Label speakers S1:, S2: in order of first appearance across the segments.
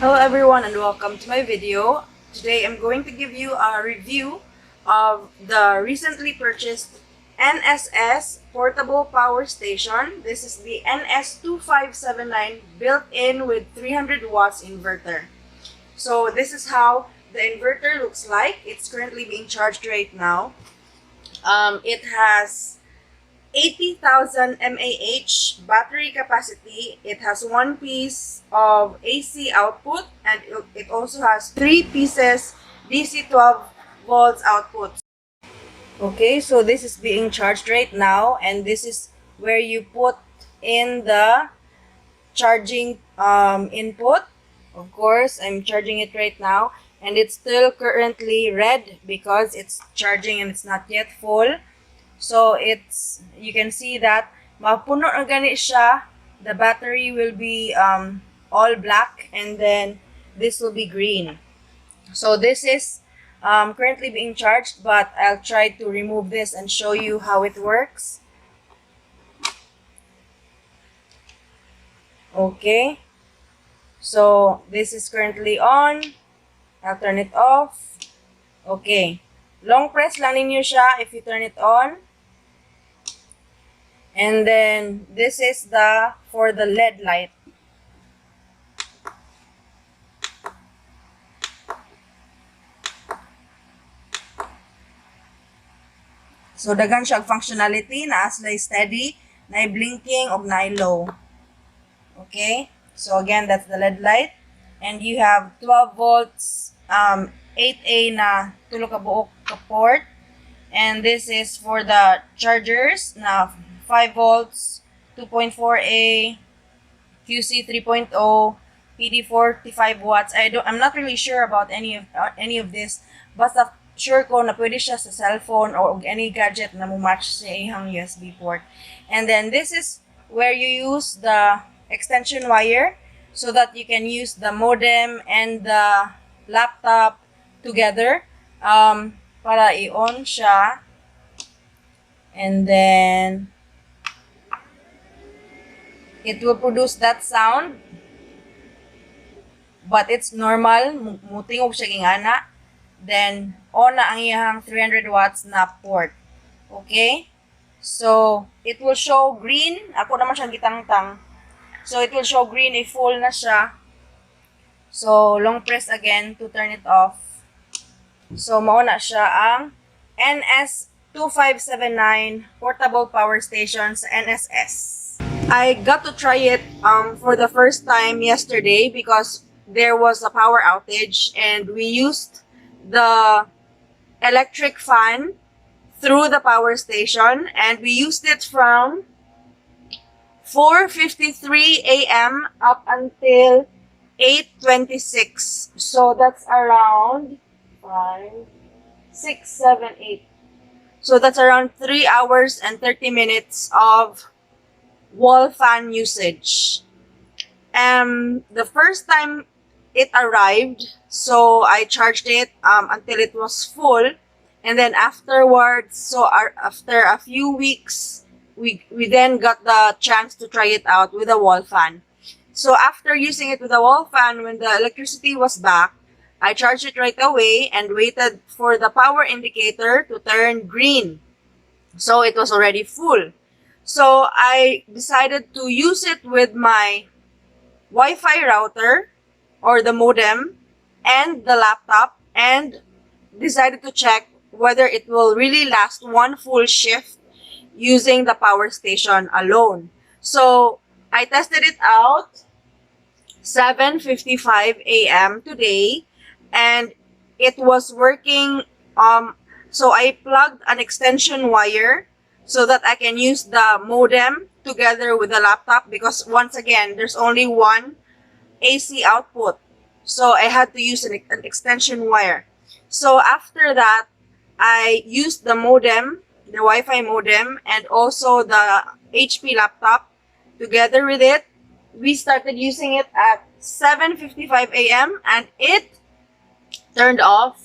S1: Hello everyone and welcome to my video. Today I'm going to give you a review of the recently purchased NSS portable power station. This is the NS2579 built-in with 300 watts inverter. So this is how the inverter looks like. It's currently being charged right now. It has 80,000 mAh battery capacity. It has one piece of AC output and it also has 3 pieces DC 12 volts output. Okay, so this is being charged right now and this is where you put in the charging input. Of course, I'm charging it right now and it's still currently red because it's charging and it's not yet full. So you can see that mapuno na gani siya. The battery will be all black and then this will be green. So this is currently being charged, but I'll try to remove this and show you how it works. Okay, so this is currently on. I'll turn it off. Okay, long press lang ninyo siya if you turn it on. And then this is for the LED light. So daghan siya functionality na aslay steady, na blinking og na low. Okay? So again, that's the LED light and you have 12 volts 8A na tulo ka buok ka port, and this is for the chargers na 5 volts, 2.4A, QC 3.0, PD 45 watts. I'm not really sure about any of this. Basta sure ko na pwede siya sa cellphone or any gadget na mo-match sa ihang USB port. And then this is where you use the extension wire so that you can use the modem and the laptop together para i-on siya. And then it will produce that sound, but it's normal, mutingog siya gingana. Then on na ang iyang 300 watts na port. Okay, so it will show green. Ako naman siyang gitangtang, so it will show green if full na siya. So long press again to turn it off. So mao na siya ang NS2579 portable power station sa NSS. I got to try it for the first time yesterday because there was a power outage and we used the electric fan through the power station and we used it from 4:53 a.m. up until 8:26. So that's around 5, 6, 7, 8. So that's around 3 hours and 30 minutes of wall fan usage. The first time it arrived, so I charged it until it was full, and then afterwards, so after a few weeks, we then got the chance to try it out with a wall fan. So after using it with a wall fan, when the electricity was back, I charged it right away and waited for the power indicator to turn green. So it was already full. So I decided to use it with my Wi-Fi router or the modem and the laptop and decided to check whether it will really last one full shift using the power station alone. So I tested it out 7:55 a.m. today and it was working. So I plugged an extension wire so that I can use the modem together with the laptop because once again, there's only one AC output. So I had to use an extension wire. So after that, I used the modem, the Wi-Fi modem, and also the HP laptop together with it. We started using it at 7:55 a.m. and it turned off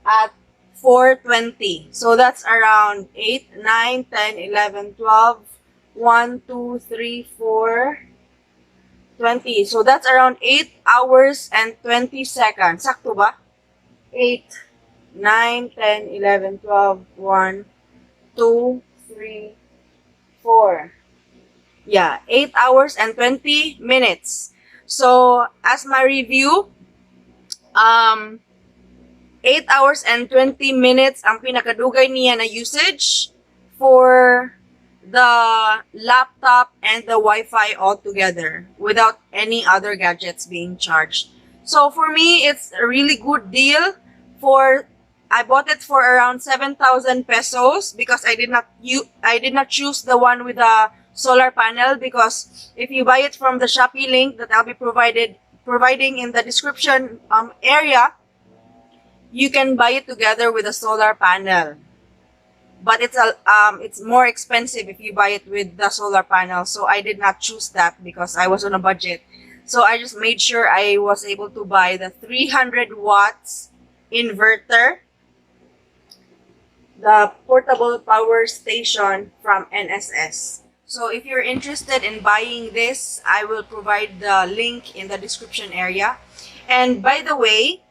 S1: at 4:20. So that's around 8, 9, 10, 11, 12, 1, 2, 3, 4, 20. So that's around 8 hours and 20 seconds. Sakto ba? 8, 9, 10, 11, 12, 1, 2, 3, 4. Yeah, 8 hours and 20 minutes. So, as my review, 8 hours and 20 minutes ang pinakadugay niya na usage for the laptop and the Wi-Fi all together without any other gadgets being charged. So for me, it's a really good deal. I bought it for around 7,000 pesos because I did not choose the one with the solar panel, because if you buy it from the Shopee link that I'll be providing in the description area, you can buy it together with a solar panel. But it's more expensive if you buy it with the solar panel. So I did not choose that because I was on a budget. So I just made sure I was able to buy the 300 watts inverter, the portable power station from NSS. So if you're interested in buying this, I will provide the link in the description area. And by the way,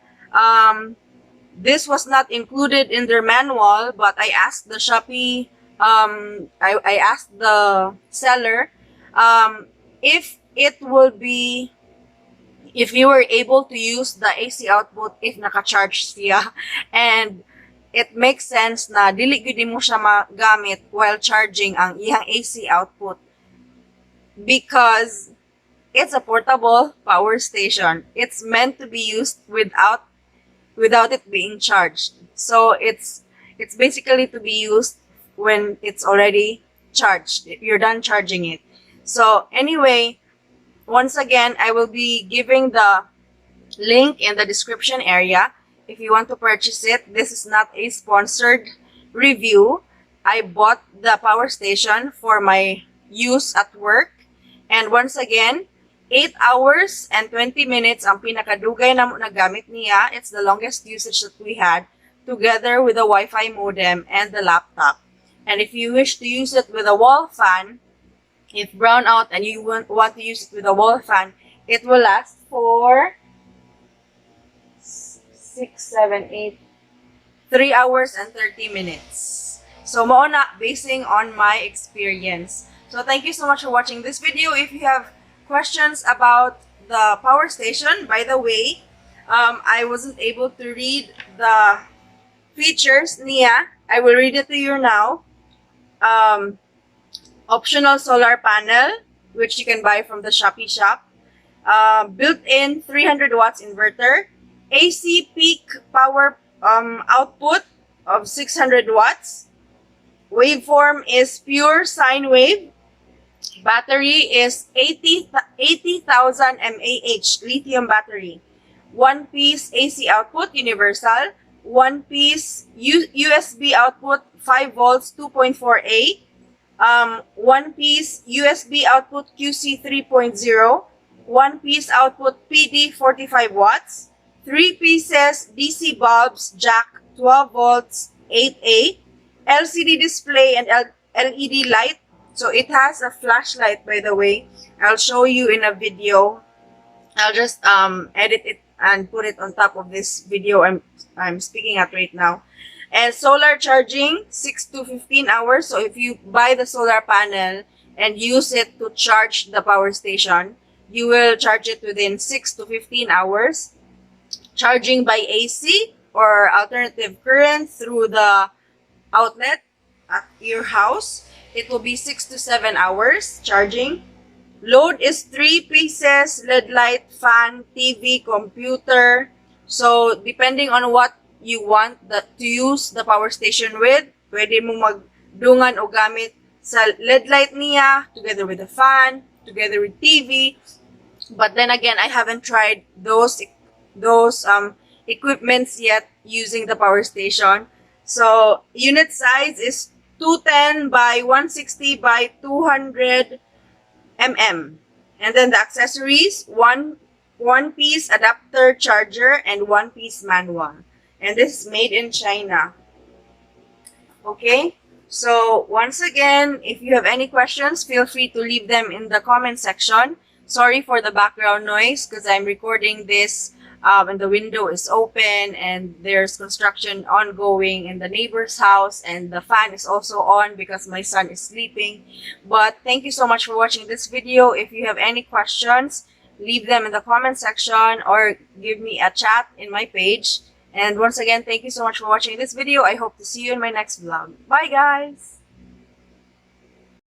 S1: this was not included in their manual, but I asked the Shopee, I asked the seller, if you were able to use the AC output if naka-charge siya. And it makes sense na dili gyud mo siya magamit while charging ang iyang AC output, because it's a portable power station. It's meant to be used without it being charged. So it's basically to be used when it's already charged. You're done charging it. So anyway, once again, I will be giving the link in the description area if you want to purchase it. This is not a sponsored review. I bought the power station for my use at work. And once again, 8 hours and 20 minutes ang pinakadugay na nagamit niya. It's the longest usage that we had, together with the Wi-Fi modem and the laptop. And if you wish to use it with a wall fan, if brown out and you want to use it with a wall fan, it will last for 3 hours and 30 minutes. So mauna, basing on my experience. So thank you so much for watching this video. If you have questions about the power station, by the way, I wasn't able to read the features niya. I will read it to you now. Optional solar panel, which you can buy from the Shopee shop. Built-in 300 watts inverter. AC peak power output of 600 watts. Waveform is pure sine wave. Battery is 80,000 mAh lithium battery. One piece AC output universal. One piece USB output 5 volts 2.4A. One piece USB output QC 3.0. One piece output PD 45 watts. 3 pieces DC bulbs jack 12 volts 8A. LCD display and LED light. So it has a flashlight, by the way. I'll show you in a video. I'll just edit it and put it on top of this video I'm speaking at right now. And solar charging, 6 to 15 hours. So if you buy the solar panel and use it to charge the power station, you will charge it within 6 to 15 hours. Charging by AC or alternative current through the outlet at your house, it will be 6 to 7 hours charging. Load is 3 pieces, LED light, fan, TV, computer. So, depending on what you want to use the power station with, pwede mo magdungan o gamit sa LED light niya, together with the fan, together with TV. But then again, I haven't tried those equipments yet using the power station. So, unit size is 210 by 160 by 200 mm. And then the accessories, one piece adapter charger and one piece manual. And this is made in China. Okay? So, once again, if you have any questions, feel free to leave them in the comment section. Sorry for the background noise because I'm recording this and the window is open and there's construction ongoing in the neighbor's house and the fan is also on because my son is sleeping. But thank you so much for watching this video. If you have any questions, leave them in the comment section or give me a chat in my page. And once again, thank you so much for watching this video. I hope to see you in my next vlog. Bye guys!